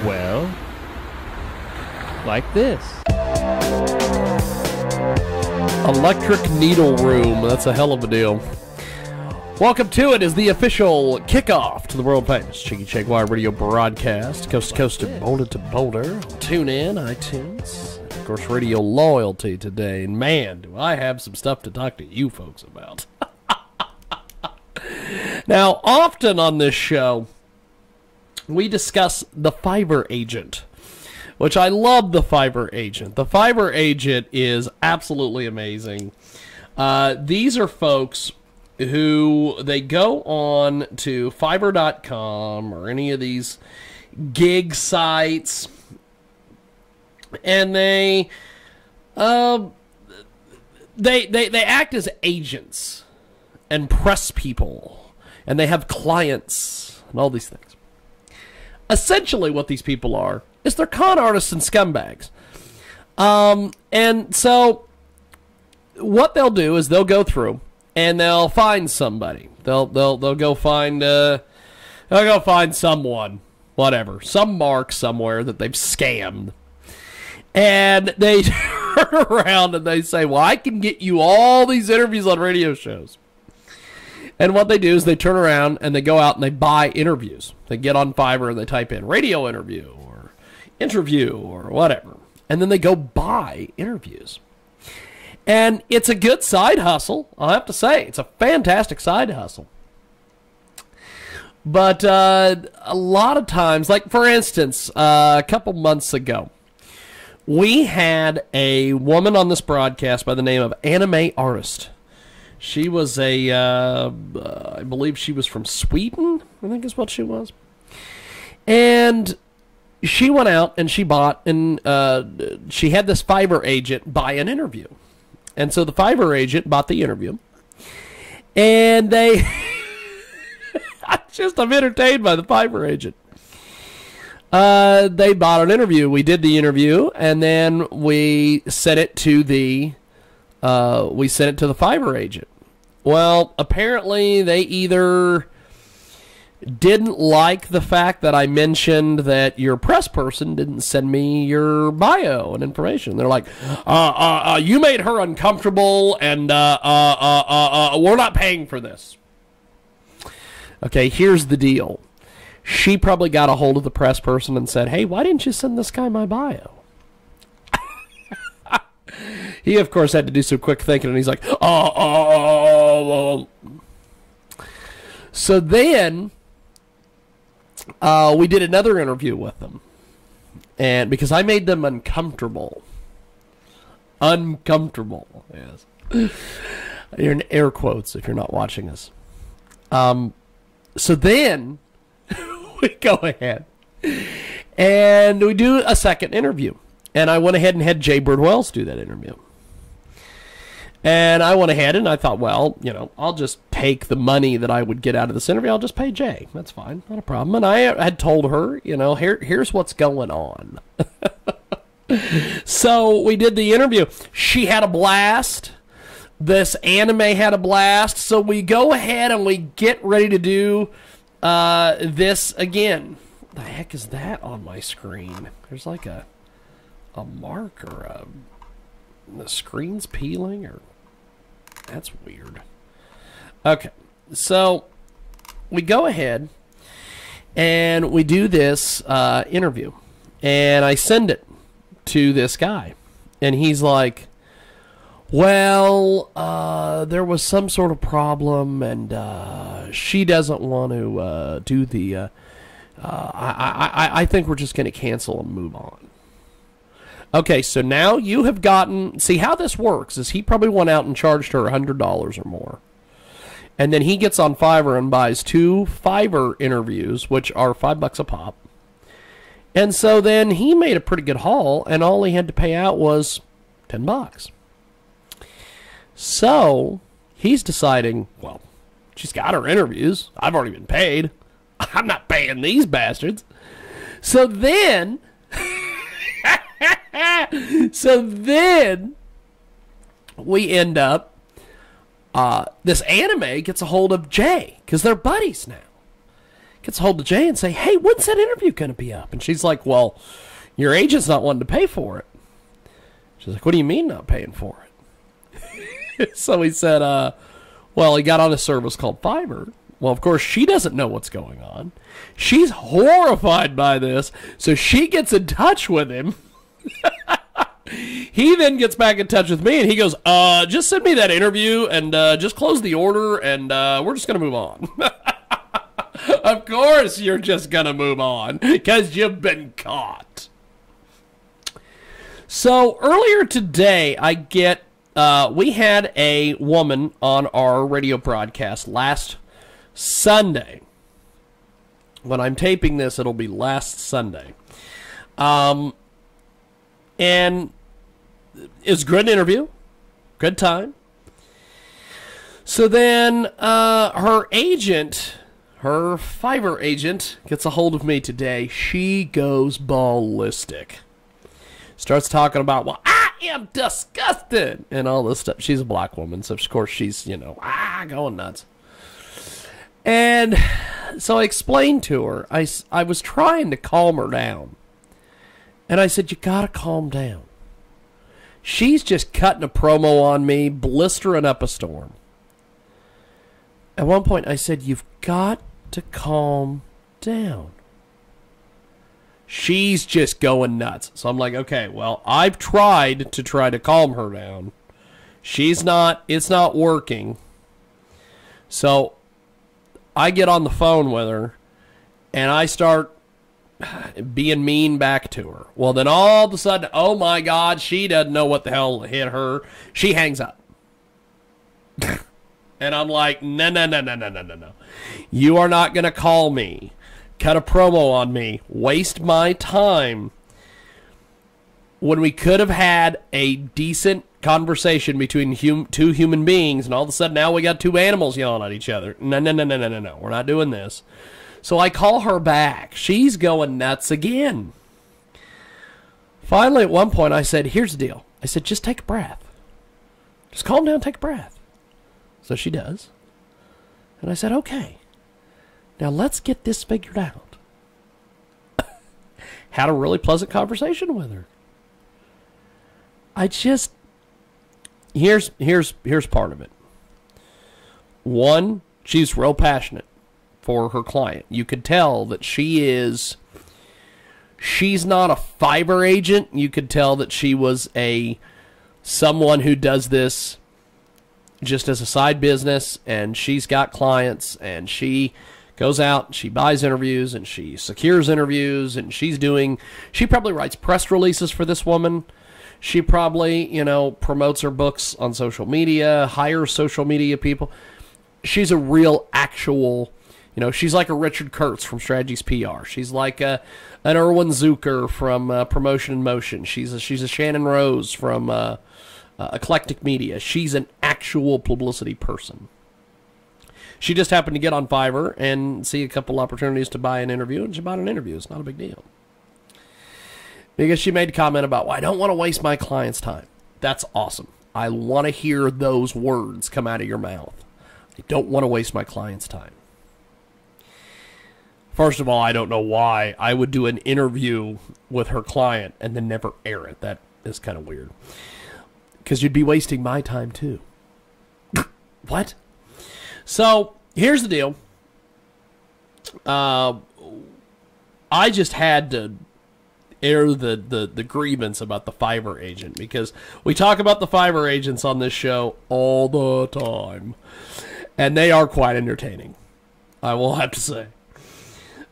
Well, like this. Electric Needle Room. That's a hell of a deal. Welcome to it is the official kickoff to the world famous Jiggy Jaguar radio broadcast, coast to coast and boulder to boulder. Tune in, iTunes. Of course, radio loyalty today. And man, do I have some stuff to talk to you folks about. Now, often on this show, we discuss the Fiverr agent, which I love the Fiverr agent. The Fiverr agent is absolutely amazing. These are folks who they go on to Fiverr.com or any of these gig sites, and they act as agents and press people. And they have clients and all these things. Essentially what these people are is they're con artists and scumbags. And so what they'll do is they'll go through and they'll find somebody. They'll go find someone, whatever, some mark somewhere that they've scammed. And they turn around and they say, well, I can get you all these interviews on radio shows. And what they do is they turn around and they go out and they buy interviews. They get on Fiverr and they type in radio interview or whatever. And then they go buy interviews. And it's a good side hustle, I'll have to say. It's a fantastic side hustle. But a lot of times, like for instance, a couple months ago, we had a woman on this broadcast by the name of Anime Artist. She was I believe she was from Sweden, I think is what she was. And she went out and she bought, and she had this Fiverr agent buy an interview. And so the Fiverr agent bought the interview. And they, I'm entertained by the Fiverr agent. They bought an interview. We did the interview, and then we sent it to the Fiverr agent. Well, apparently they either didn't like the fact that I mentioned that your press person didn't send me your bio and information. They're like, you made her uncomfortable, and we're not paying for this. Okay, here's the deal. She probably got a hold of the press person and said, hey, why didn't you send this guy my bio? He, of course, had to do some quick thinking, and he's like, So then we did another interview with them, and because I made them uncomfortable. Uncomfortable, yes. You're in air quotes if you're not watching us. So then we go ahead, and we do a second interview. And I went ahead and had Jay Birdwells do that interview. And I went ahead and I thought, well, I'll just take the money that I would get out of this interview. I'll just pay Jay. That's fine. Not a problem. And I had told her, here's what's going on. So we did the interview. She had a blast. This anime had a blast. So we go ahead and we get ready to do this again. What the heck is that on my screen? There's like a mark or the screen's peeling, or that's weird. Okay, so we go ahead and we do this interview, and I send it to this guy, and he's like, well, there was some sort of problem, and she doesn't want to do the I think we're just going to cancel and move on. Okay, so now you have gotten... See, how this works is he probably went out and charged her $100 or more. And then he gets on Fiverr and buys 2 Fiverr interviews, which are $5 a pop. And so then he made a pretty good haul, and all he had to pay out was $10. So he's deciding, well, she's got her interviews. I've already been paid. I'm not paying these bastards. So then... So then we end up, this anime gets a hold of Jay, because they're buddies now. gets a hold of Jay and say, hey, when's that interview going to be up? And she's like, well, your agent's not wanting to pay for it. She's like, what do you mean not paying for it? So he said, well, he got on a service called Fiverr. Well, of course, she doesn't know what's going on. She's horrified by this, so she gets in touch with him. He then gets back in touch with me, and he goes, just send me that interview, and just close the order, and we're just going to move on. Of course you're just going to move on, because you've been caught. So earlier today, we had a woman on our radio broadcast last Sunday. When I'm taping this, it'll be last Sunday. And it was a good interview, good time. So then her agent, her Fiverr agent, gets a hold of me today. She goes ballistic. Starts talking about, well, I am disgusted, and all this stuff. She's a black woman, so of course she's, going nuts. And so I explained to her, I was trying to calm her down. And I said, you gotta calm down. She's just cutting a promo on me, blistering up a storm. At one point I said, you've got to calm down. She's just going nuts. So I'm like, okay, well, I've tried to calm her down. It's not working. So I get on the phone with her, and I start being mean back to her. Well, then all of a sudden, oh my God, she doesn't know what the hell hit her. She hangs up. And I'm like, no. You are not going to call me, cut a promo on me, waste my time when we could have had a decent conversation between two human beings, and all of a sudden now we got two animals yelling at each other. No. We're not doing this. So I call her back. She's going nuts again. Finally, at one point, I said, here's the deal. I said, just take a breath. Just calm down, take a breath. So she does. And I said, okay. Now let's get this figured out. Had a really pleasant conversation with her. Here's part of it. One, she's real passionate for her client. You could tell that she's not a Fiverr agent. You could tell that she was someone who does this just as a side business, and she's got clients, and she goes out and she buys interviews and she secures interviews, and she probably writes press releases for this woman. She probably, promotes her books on social media, hires social media people. She's a real actual, she's like a Richard Kurtz from Strategies PR. She's like an Erwin Zucker from Promotion in Motion. She's a Shannon Rose from Eclectic Media. She's an actual publicity person. She just happened to get on Fiverr and see a couple opportunities to buy an interview, and she bought an interview. It's not a big deal. Because she made a comment about, well, I don't want to waste my client's time. That's awesome. I want to hear those words come out of your mouth. I don't want to waste my client's time. First of all, I don't know why I would do an interview with her client and then never air it. That is kind of weird. Because you'd be wasting my time too. What? So, here's the deal. I just had to air the grievance about the Fiverr agent, because we talk about the Fiverr agents on this show all the time, and they are quite entertaining, I will have to say.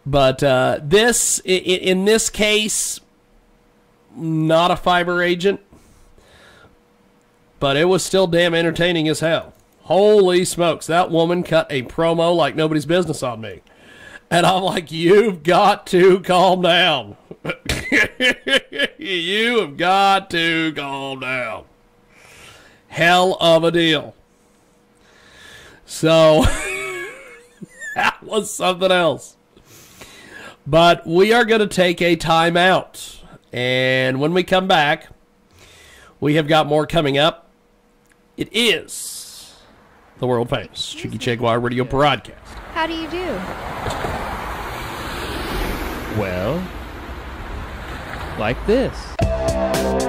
But in this case, not a Fiverr agent, but it was still damn entertaining as hell. Holy smokes, that woman cut a promo like nobody's business on me. And I'm like, you've got to calm down. You have got to calm down. Hell of a deal. So, that was something else. But we are going to take a time out. And when we come back, we have got more coming up. It is the world famous Jiggy Jaguar radio broadcast. How do you do? Well, like this.